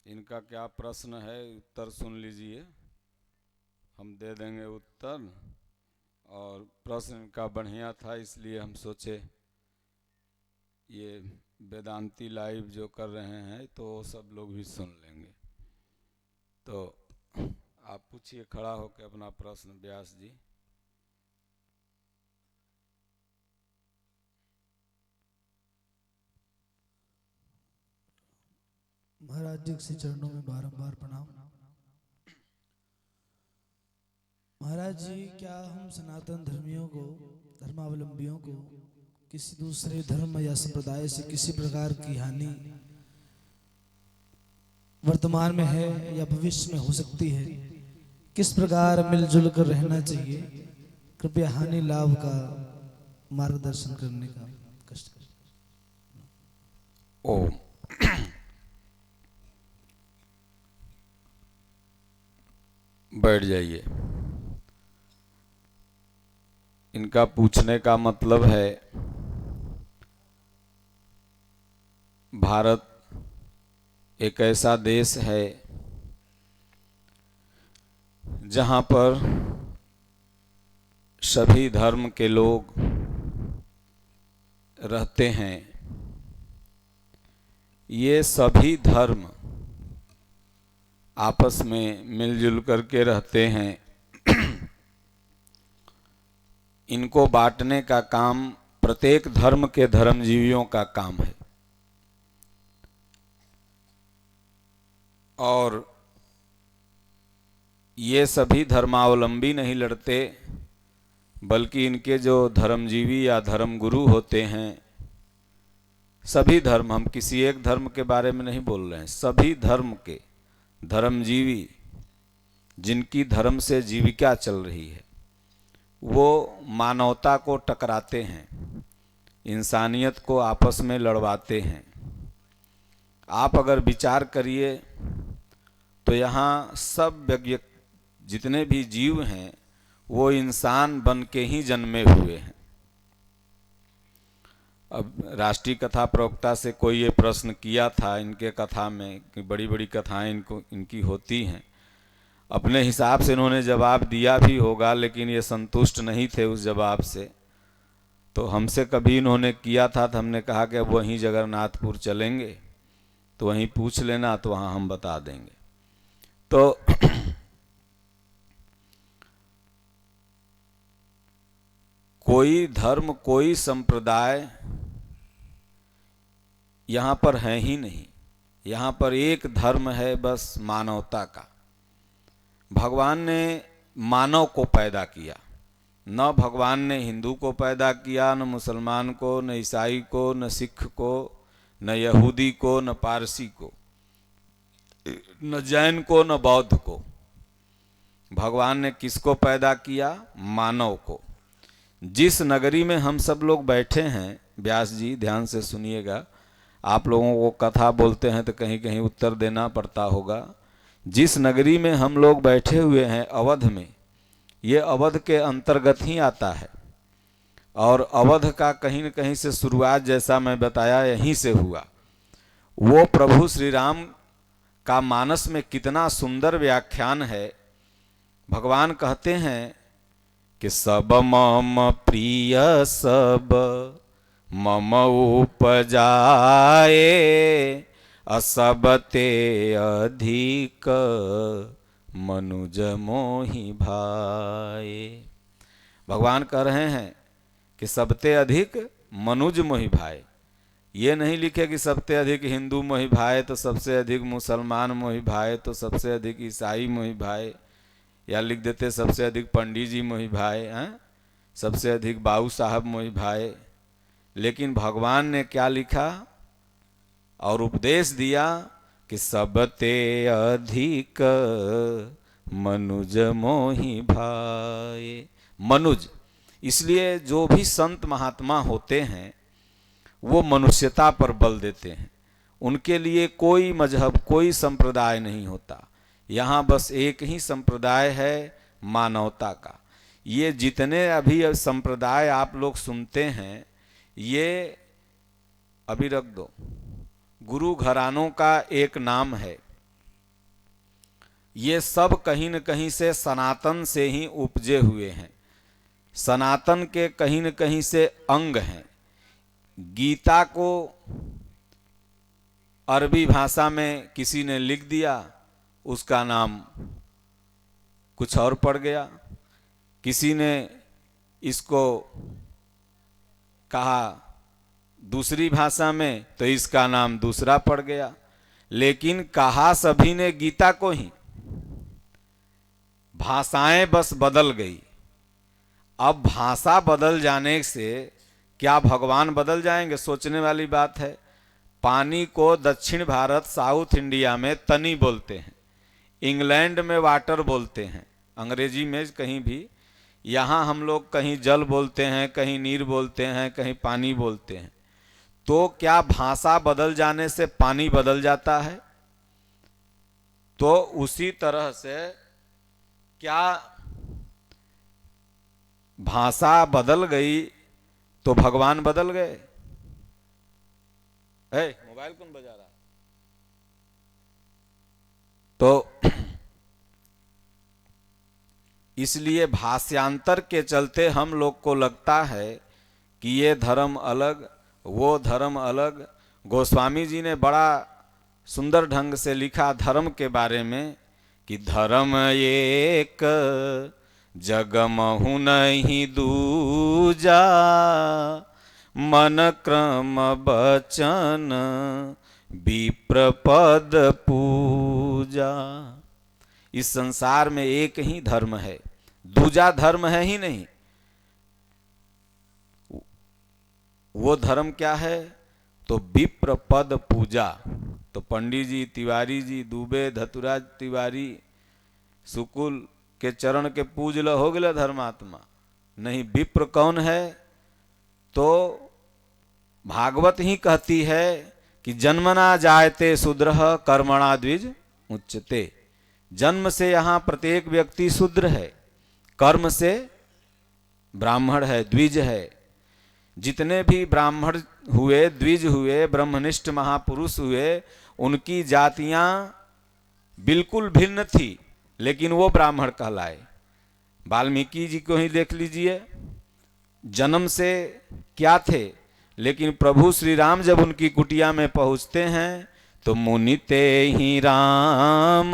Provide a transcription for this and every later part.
इनका क्या प्रश्न है, उत्तर सुन लीजिए। हम दे देंगे उत्तर। और प्रश्न इनका बढ़िया था, इसलिए हम सोचे ये वेदांती लाइव जो कर रहे हैं तो सब लोग भी सुन लेंगे। तो आप पूछिए खड़ा होकर अपना प्रश्न, व्यास जी। महाराज जी के चरणों में बारंबार प्रणाम। महाराज जी, क्या हम सनातन धर्मियों को, धर्मावलंबियों को किसी दूसरे धर्म या संप्रदाय से किसी प्रकार की हानि वर्तमान में है या भविष्य में हो सकती है? किस प्रकार मिलजुल कर रहना चाहिए? कृपया हानि लाभ का मार्गदर्शन करने का कष्ट करें। ओम। बैठ जाइए। इनका पूछने का मतलब है, भारत एक ऐसा देश है जहाँ पर सभी धर्म के लोग रहते हैं। ये सभी धर्म आपस में मिलजुल करके रहते हैं। इनको बांटने का काम प्रत्येक धर्म के धर्मजीवियों का काम है। और ये सभी धर्मावलंबी नहीं लड़ते, बल्कि इनके जो धर्मजीवी या धर्मगुरु होते हैं, सभी धर्म, हम किसी एक धर्म के बारे में नहीं बोल रहे हैं, सभी धर्म के धर्मजीवी जिनकी धर्म से जीविका चल रही है, वो मानवता को टकराते हैं, इंसानियत को आपस में लड़वाते हैं। आप अगर विचार करिए तो यहाँ सब जितने भी जीव हैं वो इंसान बन के ही जन्मे हुए हैं। अब राष्ट्रीय कथा प्रवक्ता से कोई ये प्रश्न किया था इनके कथा में कि बड़ी बड़ी कथाएं इनकी होती हैं। अपने हिसाब से इन्होंने जवाब दिया भी होगा, लेकिन ये संतुष्ट नहीं थे उस जवाब से। तो हमसे कभी इन्होंने किया था तो हमने कहा कि अब वहीं जगन्नाथपुर चलेंगे तो वहीं पूछ लेना, तो वहाँ हम बता देंगे। तो कोई धर्म, कोई संप्रदाय यहाँ पर है ही नहीं। यहाँ पर एक धर्म है बस, मानवता का। भगवान ने मानव को पैदा किया, न भगवान ने हिंदू को पैदा किया, न मुसलमान को, न ईसाई को, न सिख को, न यहूदी को, न पारसी को, न जैन को, न बौद्ध को। भगवान ने किसको पैदा किया? मानव को। जिस नगरी में हम सब लोग बैठे हैं, व्यास जी ध्यान से सुनिएगा, आप लोगों को कथा बोलते हैं तो कहीं कहीं उत्तर देना पड़ता होगा। जिस नगरी में हम लोग बैठे हुए हैं, अवध में, ये अवध के अंतर्गत ही आता है। और अवध का कहीं न कहीं से शुरुआत, जैसा मैं बताया, यहीं से हुआ। वो प्रभु श्री राम का मानस में कितना सुंदर व्याख्यान है। भगवान कहते हैं कि सब मम प्रिय सब मम उपजाए, असब ते अधिक मनुज मोहि भाए। भगवान कह रहे हैं कि सबते अधिक मनुज मोहि भाए। ये नहीं लिखे कि सबसे अधिक हिंदू मोहि भाए तो सबसे अधिक मुसलमान मोहि भाए तो सबसे अधिक ईसाई मोहि भाए, या लिख देते सबसे अधिक पंडित जी मोहि भाए हैं, सबसे अधिक बाबू साहब मोहि भाए। लेकिन भगवान ने क्या लिखा और उपदेश दिया कि सबते अधिक मनुज मोहि भाए। मनुज, इसलिए जो भी संत महात्मा होते हैं वो मनुष्यता पर बल देते हैं। उनके लिए कोई मजहब, कोई संप्रदाय नहीं होता। यहाँ बस एक ही संप्रदाय है, मानवता का। ये जितने अभी संप्रदाय आप लोग सुनते हैं, ये अभी रख दो, गुरु घरानों का एक नाम है। ये सब कहीं न कहीं से सनातन से ही उपजे हुए हैं, सनातन के कहीं न कहीं से अंग हैं। गीता को अरबी भाषा में किसी ने लिख दिया, उसका नाम कुछ और पड़ गया। किसी ने इसको कहा दूसरी भाषा में तो इसका नाम दूसरा पड़ गया, लेकिन कहा सभी ने गीता को ही। भाषाएं बस बदल गई। अब भाषा बदल जाने से क्या भगवान बदल जाएंगे? सोचने वाली बात है। पानी को दक्षिण भारत साउथ इंडिया में तनी बोलते हैं, इंग्लैंड में वाटर बोलते हैं, अंग्रेजी में कहीं भी। यहाँ हम लोग कहीं जल बोलते हैं, कहीं नीर बोलते हैं, कहीं पानी बोलते हैं। तो क्या भाषा बदल जाने से पानी बदल जाता है? तो उसी तरह से क्या भाषा बदल गई तो भगवान बदल गए? मोबाइल कौन बजा रहा? तो इसलिए भाषांतर के चलते हम लोग को लगता है कि ये धर्म अलग, वो धर्म अलग। गोस्वामी जी ने बड़ा सुंदर ढंग से लिखा धर्म के बारे में कि धर्म एक जगमहु नहीं दूजा, मन क्रम बचन विप्रपद पूजा। इस संसार में एक ही धर्म है, दूजा धर्म है ही नहीं। वो धर्म क्या है? तो विप्रपद पूजा। तो पंडित जी, तिवारी जी, दुबे, धतुराज तिवारी, सुकुल के चरण के पूज ल हो गए धर्मात्मा। नहीं, विप्र कौन है? तो भागवत ही कहती है कि जन्मना जायते शूद्रः कर्मणा द्विज उच्यते। जन्म से यहाँ प्रत्येक व्यक्ति शूद्र है, कर्म से ब्राह्मण है, द्विज है। जितने भी ब्राह्मण हुए, द्विज हुए, ब्रह्मनिष्ठ महापुरुष हुए, उनकी जातियां बिल्कुल भिन्न थी, लेकिन वो ब्राह्मण कहलाए। वाल्मीकि जी को ही देख लीजिए, जन्म से क्या थे, लेकिन प्रभु श्री राम जब उनकी कुटिया में पहुंचते हैं तो मुनिते ही राम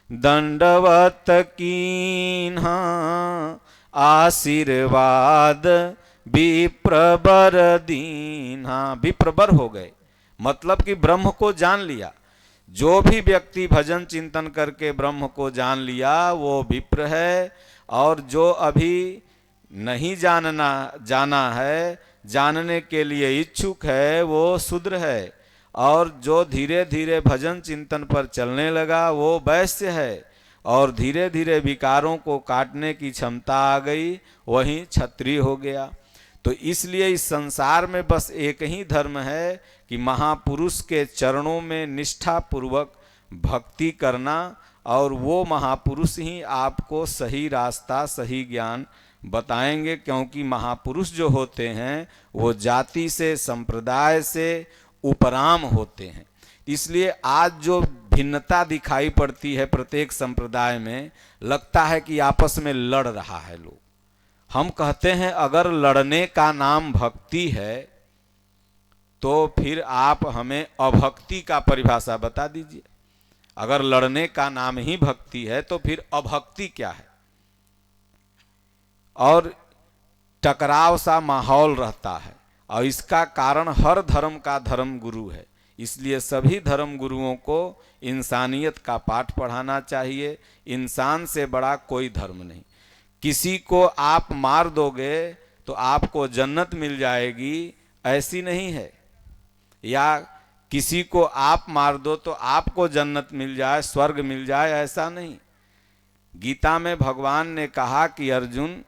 दंडवत कीन्हा, आशीर्वाद विप्रबर दीन्हा। विप्रबर हो गए, मतलब कि ब्रह्म को जान लिया। जो भी व्यक्ति भजन चिंतन करके ब्रह्म को जान लिया वो विप्र है, और जो अभी नहीं जाना है, जानने के लिए इच्छुक है, वो शूद्र है। और जो धीरे धीरे भजन चिंतन पर चलने लगा वो वैश्य है, और धीरे धीरे विकारों को काटने की क्षमता आ गई, वही क्षत्रिय हो गया। तो इसलिए इस संसार में बस एक ही धर्म है कि महापुरुष के चरणों में निष्ठा पूर्वक भक्ति करना, और वो महापुरुष ही आपको सही रास्ता, सही ज्ञान बताएंगे। क्योंकि महापुरुष जो होते हैं वो जाति से, संप्रदाय से उपराम होते हैं। इसलिए आज जो भिन्नता दिखाई पड़ती है प्रत्येक संप्रदाय में, लगता है कि आपस में लड़ रहा है लोग। हम कहते हैं अगर लड़ने का नाम भक्ति है तो फिर आप हमें अभक्ति का परिभाषा बता दीजिए। अगर लड़ने का नाम ही भक्ति है तो फिर अभक्ति क्या है? और टकराव सा माहौल रहता है, और इसका कारण हर धर्म का धर्म गुरु है। इसलिए सभी धर्म गुरुओं को इंसानियत का पाठ पढ़ाना चाहिए। इंसान से बड़ा कोई धर्म नहीं। किसी को आप मार दोगे तो आपको जन्नत मिल जाएगी, ऐसी नहीं है। या किसी को आप मार दो तो आपको जन्नत मिल जाए, स्वर्ग मिल जाए, ऐसा नहीं। गीता में भगवान ने कहा कि अर्जुन,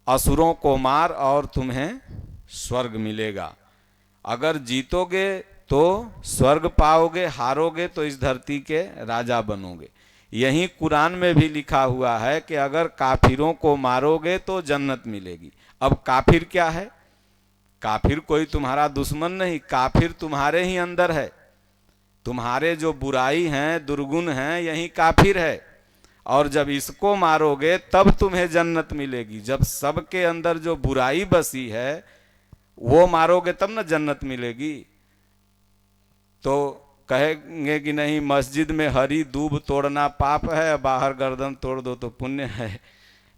असुरों को मार और तुम्हें स्वर्ग मिलेगा। अगर जीतोगे तो स्वर्ग पाओगे, हारोगे तो इस धरती के राजा बनोगे। यही कुरान में भी लिखा हुआ है कि अगर काफिरों को मारोगे तो जन्नत मिलेगी। अब काफिर क्या है? काफिर कोई तुम्हारा दुश्मन नहीं, काफिर तुम्हारे ही अंदर है। तुम्हारे जो बुराई हैं, दुर्गुण हैं, यही काफिर है। और जब इसको मारोगे तब तुम्हें जन्नत मिलेगी। जब सबके अंदर जो बुराई बसी है वो मारोगे तब ना जन्नत मिलेगी। तो कहेंगे कि नहीं, मस्जिद में हरी दूब तोड़ना पाप है, बाहर गर्दन तोड़ दो तो पुण्य है।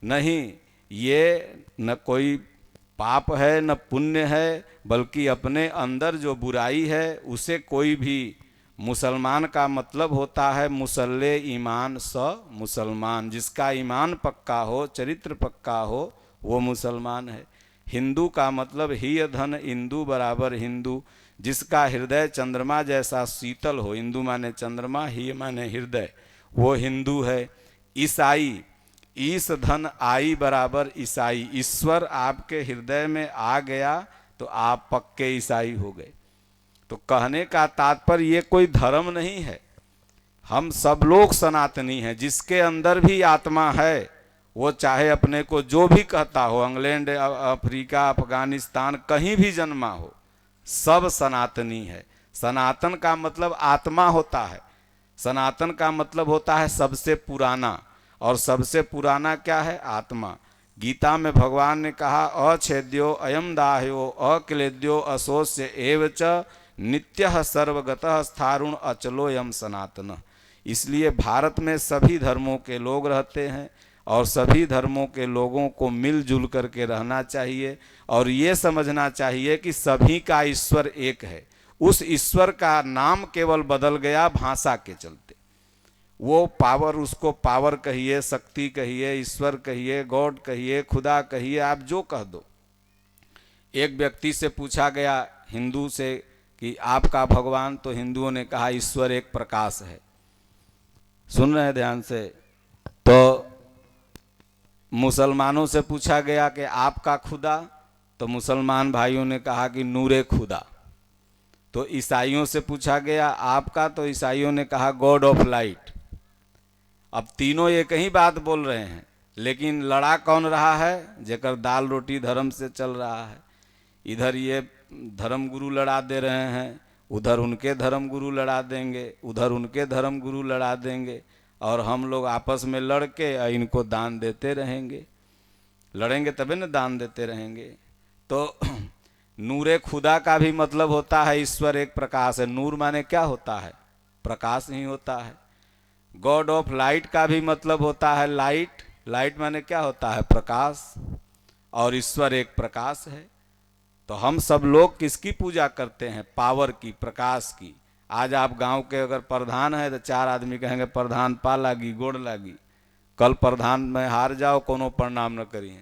नहीं, ये न कोई पाप है न पुण्य है, बल्कि अपने अंदर जो बुराई है उसे कोई भी, मुसलमान का मतलब होता है मुसल्ले ईमान स मुसलमान, जिसका ईमान पक्का हो, चरित्र पक्का हो, वो मुसलमान है। हिंदू का मतलब ही धन इंदु बराबर हिंदू, जिसका हृदय चंद्रमा जैसा शीतल हो, हिंदू माने चंद्रमा, ही माने हृदय, वो हिंदू है। ईसाई, ईस धन आई बराबर ईसाई, ईश्वर आपके हृदय में आ गया तो आप पक्के ईसाई हो गए। तो कहने का तात्पर्य ये कोई धर्म नहीं है, हम सब लोग सनातनी हैं। जिसके अंदर भी आत्मा है वो चाहे अपने को जो भी कहता हो, इंग्लैंड, अफ्रीका, अफगानिस्तान, कहीं भी जन्मा हो, सब सनातनी है। सनातन का मतलब आत्मा होता है, सनातन का मतलब होता है सबसे पुराना, और सबसे पुराना क्या है? आत्मा। गीता में भगवान ने कहा अछेद्यो अयम दाह्यो अक्लेद्यो अशोष्य एव च नित्यः सर्वगतः स्थारुण अचलो यम सनातन। इसलिए भारत में सभी धर्मों के लोग रहते हैं और सभी धर्मों के लोगों को मिलजुल करके रहना चाहिए और ये समझना चाहिए कि सभी का ईश्वर एक है। उस ईश्वर का नाम केवल बदल गया भाषा के चलते। वो पावर, उसको पावर कहिए, शक्ति कहिए, ईश्वर कहिए, गॉड कहिए, खुदा कहिए, आप जो कह दो। एक व्यक्ति से पूछा गया हिंदू से कि आपका भगवान, तो हिंदुओं ने कहा ईश्वर एक प्रकाश है। सुन रहे हैं ध्यान से। तो मुसलमानों से पूछा गया कि आपका खुदा, तो मुसलमान भाइयों ने कहा कि नूरे खुदा। तो ईसाइयों से पूछा गया आपका, तो ईसाइयों ने कहा गॉड ऑफ लाइट। अब तीनों एक ही बात बोल रहे हैं, लेकिन लड़ा कौन रहा है? जेकर दाल रोटी धर्म से चल रहा है। इधर ये धर्म गुरु लड़ा दे रहे हैं, उधर उनके धर्म गुरु लड़ा देंगे, उधर उनके धर्म गुरु लड़ा देंगे, और हम लोग आपस में लड़ के इनको दान देते रहेंगे। लड़ेंगे तभी ना दान देते रहेंगे। तो नूरे खुदा का भी मतलब होता है ईश्वर एक प्रकाश है। नूर माने क्या होता है? प्रकाश ही होता है। गॉड ऑफ लाइट का भी मतलब होता है लाइट। लाइट माने क्या होता है? प्रकाश। और ईश्वर एक प्रकाश है। तो हम सब लोग किसकी पूजा करते हैं? पावर की, प्रकाश की। आज आप गांव के अगर प्रधान है तो चार आदमी कहेंगे प्रधान पा लागी, गोड़ लागी। कल प्रधान में हार जाओ, कोनो प्रणाम न करिए,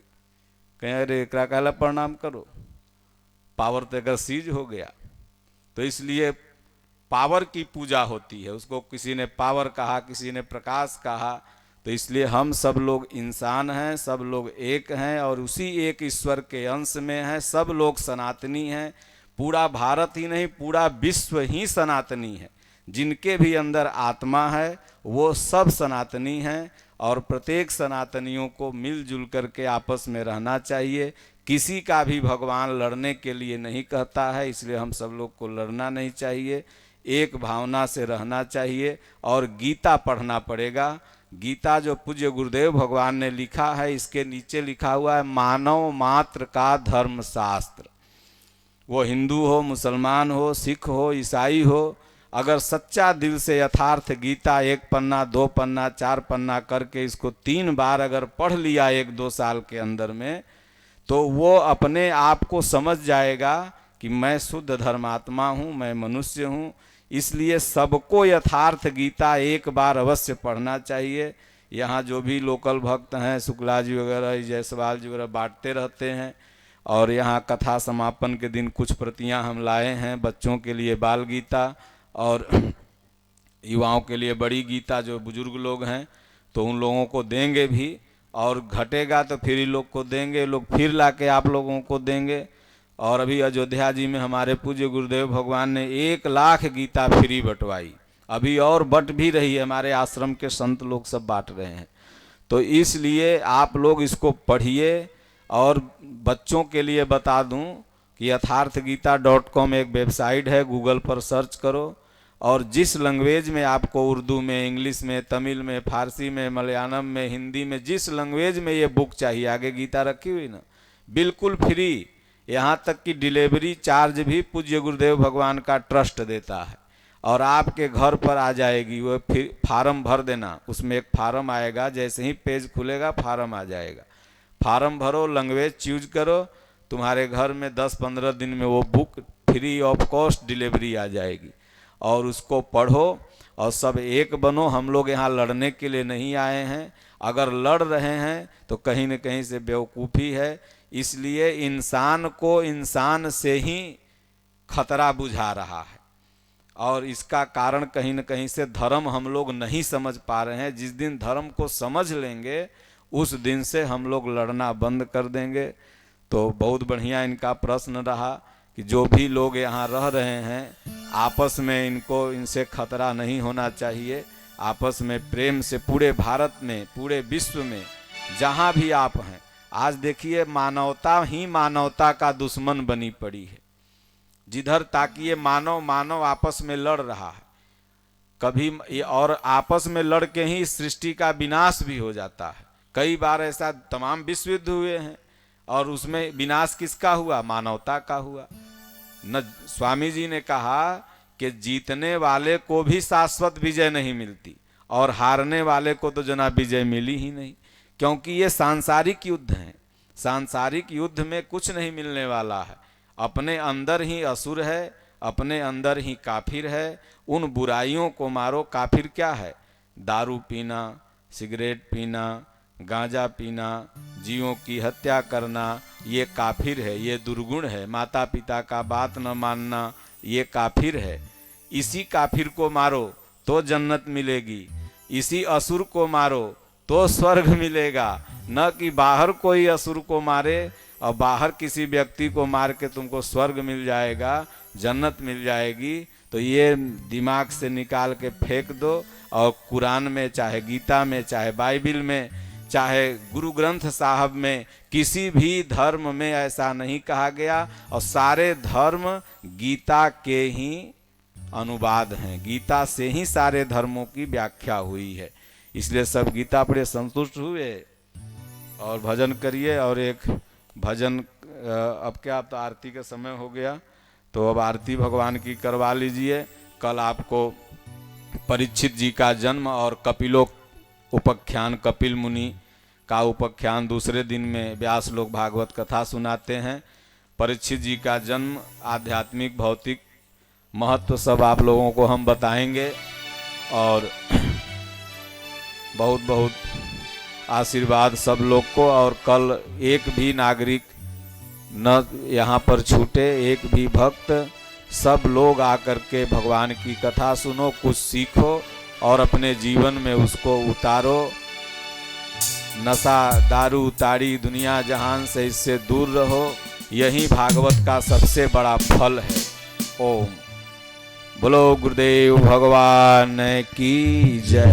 कहें अरे एकरा कहला प्रणाम करो, पावर तो अगर सीज हो गया। तो इसलिए पावर की पूजा होती है। उसको किसी ने पावर कहा, किसी ने प्रकाश कहा। तो इसलिए हम सब लोग इंसान हैं, सब लोग एक हैं और उसी एक ईश्वर के अंश में हैं। सब लोग सनातनी हैं। पूरा भारत ही नहीं, पूरा विश्व ही सनातनी है। जिनके भी अंदर आत्मा है वो सब सनातनी हैं और प्रत्येक सनातनियों को मिलजुल करके आपस में रहना चाहिए। किसी का भी भगवान लड़ने के लिए नहीं कहता है, इसलिए हम सब लोग को लड़ना नहीं चाहिए, एक भावना से रहना चाहिए और गीता पढ़ना पड़ेगा। गीता जो पूज्य गुरुदेव भगवान ने लिखा है, इसके नीचे लिखा हुआ है मानव मात्र का धर्म शास्त्र। वो हिंदू हो, मुसलमान हो, सिख हो, ईसाई हो, अगर सच्चा दिल से यथार्थ गीता 1 पन्ना 2 पन्ना 4 पन्ना करके इसको 3 बार अगर पढ़ लिया 1-2 साल के अंदर में, तो वो अपने आप को समझ जाएगा कि मैं शुद्ध धर्मात्मा हूँ, मैं मनुष्य हूँ। इसलिए सबको यथार्थ गीता एक बार अवश्य पढ़ना चाहिए। यहाँ जो भी लोकल भक्त हैं, शुक्ला जी वगैरह, जायसवाल जी वगैरह बांटते रहते हैं। और यहाँ कथा समापन के दिन कुछ प्रतियाँ हम लाए हैं बच्चों के लिए, बाल गीता, और युवाओं के लिए बड़ी गीता, जो बुजुर्ग लोग हैं तो उन लोगों को देंगे भी, और घटेगा तो फिर ही लोग को देंगे, लोग फिर ला के आप लोगों को देंगे। और अभी अयोध्या जी में हमारे पूज्य गुरुदेव भगवान ने 1 लाख गीता फ्री बंटवाई, अभी और बट भी रही है, हमारे आश्रम के संत लोग सब बांट रहे हैं। तो इसलिए आप लोग इसको पढ़िए। और बच्चों के लिए बता दूं कि यथार्थगीता.com एक वेबसाइट है, गूगल पर सर्च करो और जिस लैंग्वेज में आपको, उर्दू में, इंग्लिश में, तमिल में, फारसी में, मलयालम में, हिंदी में, जिस लैंग्वेज में ये बुक चाहिए, आगे गीता रखी हुई ना, बिल्कुल फ्री। यहाँ तक कि डिलीवरी चार्ज भी पूज्य गुरुदेव भगवान का ट्रस्ट देता है और आपके घर पर आ जाएगी। वो फिर फार्म भर देना, उसमें एक फार्म आएगा, जैसे ही पेज खुलेगा फार्म आ जाएगा, फार्म भरो, लैंग्वेज चूज करो, तुम्हारे घर में 10-15 दिन में वो book free of cost delivery आ जाएगी और उसको पढ़ो और सब एक बनो। हम लोग यहाँ लड़ने के लिए नहीं आए हैं, अगर लड़ रहे हैं तो कहीं न कहीं से बेवकूफ़ी है। इसलिए इंसान को इंसान से ही खतरा बुझा रहा है और इसका कारण कहीं न कहीं से धर्म हम लोग नहीं समझ पा रहे हैं। जिस दिन धर्म को समझ लेंगे उस दिन से हम लोग लड़ना बंद कर देंगे। तो बहुत बढ़िया इनका प्रश्न रहा कि जो भी लोग यहाँ रह रहे हैं आपस में इनसे खतरा नहीं होना चाहिए। आपस में प्रेम से पूरे भारत में, पूरे विश्व में जहाँ भी आप हैं, आज देखिए मानवता ही मानवता का दुश्मन बनी पड़ी है। जिधर ताकिए मानव आपस में लड़ रहा है कभी, और आपस में लड़ के ही सृष्टि का विनाश भी हो जाता है। कई बार ऐसा तमाम विश्व युद्ध हुए हैं और उसमें विनाश किसका हुआ? मानवता का हुआ। न स्वामी जी ने कहा कि जीतने वाले को भी शाश्वत विजय नहीं मिलती और हारने वाले को तो जना विजय मिली ही नहीं, क्योंकि ये सांसारिक युद्ध हैं। सांसारिक युद्ध में कुछ नहीं मिलने वाला है। अपने अंदर ही असुर है, अपने अंदर ही काफिर है। उन बुराइयों को मारो। काफिर क्या है? दारू पीना, सिगरेट पीना, गांजा पीना, जीवों की हत्या करना, ये काफिर है, ये दुर्गुण है। माता पिता का बात न मानना, ये काफिर है। इसी काफिर को मारो तो जन्नत मिलेगी, इसी असुर को मारो तो स्वर्ग मिलेगा। न कि बाहर कोई असुर को मारे और बाहर किसी व्यक्ति को मार के तुमको स्वर्ग मिल जाएगा, जन्नत मिल जाएगी। तो ये दिमाग से निकाल के फेंक दो। और कुरान में, चाहे गीता में, चाहे बाइबिल में, चाहे गुरु ग्रंथ साहब में, किसी भी धर्म में ऐसा नहीं कहा गया। और सारे धर्म गीता के ही अनुवाद हैं, गीता से ही सारे धर्मों की व्याख्या हुई है। इसलिए सब गीता पढ़े संतुष्ट हुए और भजन करिए। और एक भजन, अब क्या, अब तो आरती का समय हो गया, तो अब आरती भगवान की करवा लीजिए। कल आपको परीक्षित जी का जन्म और उपाख्यान, कपिल मुनि का उपाख्यान दूसरे दिन में व्यास लोग भागवत कथा सुनाते हैं। परीक्षित जी का जन्म, आध्यात्मिक भौतिक महत्व सब आप लोगों को हम बताएंगे। और बहुत बहुत आशीर्वाद सब लोग को। और कल एक भी नागरिक न यहाँ पर छूटे, एक भी भक्त, सब लोग आकर के भगवान की कथा सुनो, कुछ सीखो और अपने जीवन में उसको उतारो। नशा दारू ताड़ी दुनिया जहान से इससे दूर रहो, यही भागवत का सबसे बड़ा फल है। ओम। बोलो गुरुदेव भगवान की जय।